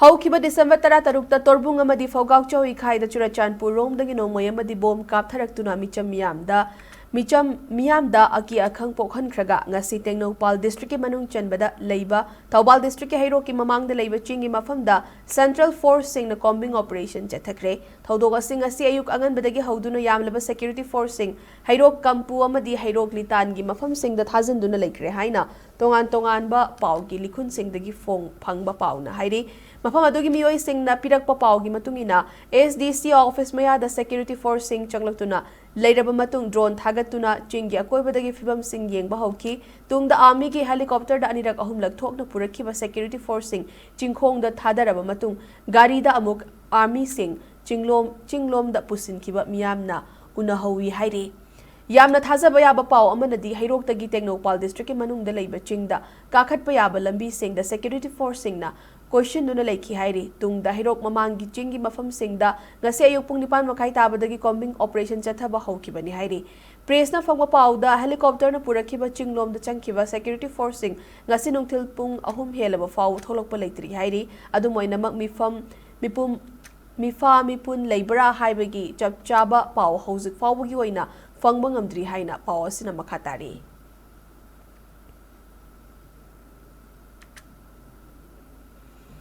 ꯍꯧꯈꯤꯕ ꯗꯤꯁꯦꯝꯕꯔ 13ꯇ ꯇꯣꯔꯕꯨꯡ ꯑꯃꯗꯤ ꯐꯧꯒꯥꯎꯆꯧ ꯏꯈꯥꯏꯗ ꯆꯨꯔꯆꯥꯟꯄꯨꯔ ꯔꯣꯝꯗꯒꯤ ꯅꯣꯡꯃꯩ ꯑꯃꯗꯤ ꯕꯣꯝ ꯀꯥꯞꯊꯔꯛꯇꯨꯅ ꯃꯤꯆꯝ ꯃꯤꯌꯥꯝꯗ ꯑꯀꯤ ꯑꯈꯪ ꯄꯣꯛꯍꯟꯈ꯭ꯔꯒ ꯉꯁꯤ ꯇꯦꯡꯅꯧꯄꯥꯜ ꯗꯤꯁꯇ꯭ꯔꯤꯛꯀꯤ ꯃꯅꯨꯡ ꯆꯟꯕꯗ ꯂꯩꯕ ꯊꯧꯕꯥꯜ ꯗꯤꯁꯇ꯭ꯔꯤꯛꯀꯤ ꯍꯩꯔꯣꯛꯀꯤ ꯃꯃꯥꯡꯗ ꯂꯩꯕ ꯆꯤꯡꯒꯤ ꯃꯐꯝꯗ ꯁꯦꯟꯇ꯭ꯔꯦꯜ ꯐꯣꯔꯁꯁꯤꯡꯅ ꯀꯣꯝꯕꯤꯡ ꯑꯣꯄꯔꯦꯁꯟ ꯆꯠꯊꯈ꯭ꯔꯦ꯫ ꯊꯧꯗꯣꯛ ꯑꯁꯤ ꯉꯁꯤ ꯑꯌꯨꯛ ꯑꯉꯟꯕꯗꯒꯤ ꯍꯧꯗꯨꯅ ꯌꯥꯝꯂꯕ ꯁꯦꯀ꯭ꯌꯨꯔꯤꯇꯤ ꯐꯣꯔꯁꯁꯤꯡ ꯍꯩꯔꯣꯛ ꯀꯝꯄꯨ ꯑꯃꯗꯤ ꯍꯩꯔꯣꯛ ꯂꯤꯇꯥꯟꯒꯤ ꯃꯐꯝꯁꯤꯡꯗ ꯊꯥꯖꯤꯟꯗꯨꯅ ꯂꯩꯈ꯭ꯔꯦ ꯍꯥꯏꯅ ꯇꯣꯉꯥꯟꯕ ꯄꯥꯎꯒꯤ ꯂꯤꯈꯨꯟꯁꯤꯡꯗꯒꯤ ꯐꯪꯕ ꯄꯥꯎꯅ ꯍꯥꯏꯔꯤ꯫ ꯃꯐꯝ ꯑꯗꯨꯒꯤ ꯃꯤꯑꯣꯏꯁꯤꯡꯅ ꯄꯤꯔꯛꯄ ꯄꯥꯎꯒꯤ ꯃꯇꯨꯡꯏꯟꯅ SDC ꯑꯣꯐꯤꯁ ꯃꯌꯥꯗ ꯁꯦꯀ꯭ꯌꯨꯔꯤꯇꯤ ꯐꯣꯔꯁꯁꯤꯡ ꯆꯪꯂꯛꯇꯨꯅ ꯂꯩꯔꯕ ꯃꯇꯨꯡ ꯗ꯭ꯔꯣꯟ ꯊꯥꯒꯠꯇꯨꯅ ꯆꯤꯡꯒꯤ ꯑꯀꯣꯏꯕꯗꯒꯤ ꯐꯤꯚꯝꯁꯤꯡ ꯌꯦꯡꯕ ꯍꯧꯈꯤ꯫ ꯇꯨꯡꯗ ꯑꯥꯔꯃꯤꯒꯤ ꯍꯦꯂꯤꯀꯣꯞꯇꯔꯗ ꯑꯅꯤꯔꯛ ꯑꯍꯨꯝꯂꯛ ꯊꯣꯛꯅ ꯄꯨꯔꯛꯈꯤꯕ ꯁꯦꯀ꯭ꯌꯨꯔꯤꯇꯤ ꯐꯣꯔꯁꯁꯤꯡ ꯆꯤꯡꯈꯣꯡꯗ ꯊꯥꯗꯔꯕ ꯃꯇꯨꯡ ꯒꯥꯔꯤꯗ ꯑꯃꯨꯛ ꯑꯥꯔꯃꯤꯁꯤꯡ ꯆꯤꯡꯂꯣꯝꯗ ꯄꯨꯁꯤꯟꯈꯤꯕ ꯃꯤꯌꯥꯝꯅ ꯎꯅꯍꯧꯏ ꯍꯥꯏꯔꯤ꯫ ꯌꯥꯝꯅ ꯊꯥꯖꯕ ꯌꯥꯕ ꯄꯥꯎ ꯑꯃꯅꯗꯤ ꯍꯩꯔꯣꯛꯇꯒꯤ ꯇꯦꯡꯅꯧꯄꯥꯜ ꯗꯤꯁꯇ꯭ꯔꯤꯛꯀꯤ ꯃꯅꯨꯡꯗ ꯂꯩꯕ ꯆꯤꯡꯗ ꯀꯥꯈꯠꯄ ꯌꯥꯕ ꯂꯝꯕꯤꯁꯤꯡꯗ ꯁꯦꯀ꯭ꯌꯨꯔꯤꯇꯤ ꯐꯣꯔꯁꯁꯤꯡꯅ ꯀꯣꯏꯁꯤꯟꯗꯨꯅ ꯂꯩꯈꯤ ꯍꯥꯏꯔꯤ꯫ ꯇꯨꯡꯗ ꯍꯩꯔꯣꯛ ꯃꯃꯥꯡꯒꯤ ꯆꯤꯡꯒꯤ ꯃꯐꯝꯁꯤꯡꯗ ꯉꯁꯤ ꯑꯌꯨꯛ ꯄꯨꯡ 9:30 ꯇꯥꯕꯗꯒꯤ ꯀꯣꯝꯕꯤꯡ ꯑꯣꯄꯔꯦꯁꯟ ꯆꯠꯊꯕ ꯍꯧꯈꯤꯕꯅꯤ ꯍꯥꯏꯔꯤ꯫ ꯄ꯭ꯔꯦꯁꯅ ꯐꯪꯕ ꯄꯥꯎꯗ ꯍꯦꯂꯤꯀꯣꯞꯇꯔꯅ ꯄꯨꯔꯛꯈꯤꯕ ꯆꯤꯡꯂꯣꯝꯗ ꯆꯪꯈꯤꯕ ꯁꯦꯀ꯭ꯌꯨꯔꯤꯇꯤ ꯐꯣꯔꯁꯁꯤꯡ ꯉꯁꯤ ꯅꯨꯡꯊꯤꯜ ꯄꯨꯡ 3 ꯍꯦꯜꯂꯕ ꯐꯥꯎꯕ ꯊꯣꯛꯂꯛꯄ ꯂꯩꯇ꯭ꯔꯤ ꯍꯥꯏꯔꯤ꯫ ꯑꯗꯨꯝ ꯑꯣꯏꯅꯃꯛ ꯃꯤꯄꯨꯟ ꯂꯩꯕ꯭ꯔꯥ ꯍꯥꯏꯕꯒꯤ ꯆꯞ ꯆꯥꯕ ꯄꯥꯎ ꯍꯧꯖꯤꯛ ꯐꯥꯎꯕꯒꯤ ꯑꯣꯏꯅ ꯐꯪꯕ ꯉꯝꯗ꯭ꯔꯤ ꯍꯥꯏꯅ ꯄꯥꯎ ꯑꯁꯤꯅ ꯃꯈꯥ ꯇꯥꯔꯤ꯫